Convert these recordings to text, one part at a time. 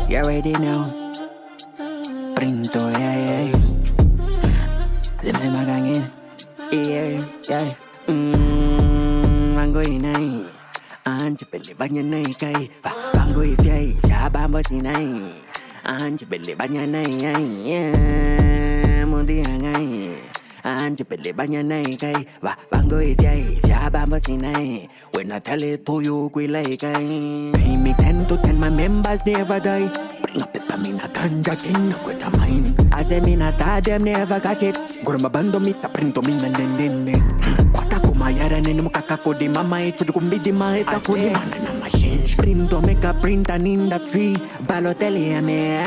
You already know. Printo, yeah. Dime magangin. Yeah. Mango inay. Anche pelle bagnanay kay. Bango ifyay. Fiabambo sinay. Anche pelle bagnanay. Mundi angay. Anche pelle bagnanay kay. Bango ifyay. Fiabambo sinay. When I tell it to you, we like kay. Pay me 10 to 10, my members never die. Bring up the pamina ganja king, with a mine. As a mina star, them never catch it. Gurma bando mi sa printo mi nandende. Kwata kumayara nene mukakako di mama ito kumbi di maeta kuni mana na machines. Printo make a print an industry. Balotelli ame.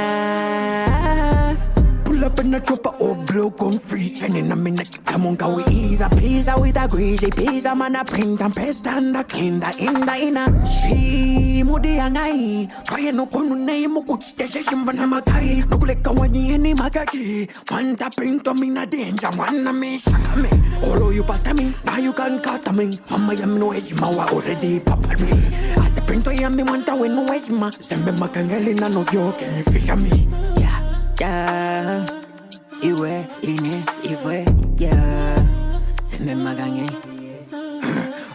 Pull up in a chopper or blow on free. Training a minute, come on, go ease a pizza with a greasy pizza. Man, a print and paste and a clean the inner. She mudi angai. Try no konu name mo kuchite shimba na magai. No kuleka wani any magagi. Want a print on me na danger. Wanna me shaka me. Olo you pata me. Now you can cut me. Mama yam no edge ma wa already papa me. As a print yam me want a win no edge ma. Sembe makangeli na no yo can fish me. Yeah, iwe, yeah. Send me magange.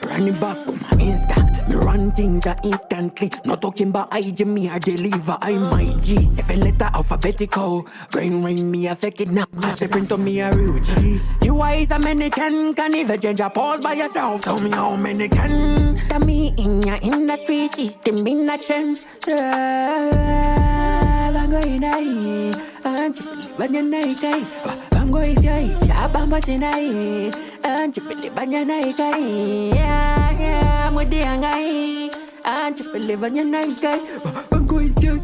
Running back on my Insta. Me run things instantly. Not talking about IG, me I deliver. I'm my G. 7 letter alphabetical. Brain ring me, I fake it now. I say print on me a real G. You is a mannequin. Can even change a pause by yourself. Tell me how many can. Tell me in your industry system in a change. Bango inay, anche pili banyanay kay. Bango ifyay, fiabamba sinay. Anche pili banyanay kay. Yeah, mudi angay. Anche pili banyanay kay. Bango ifyay.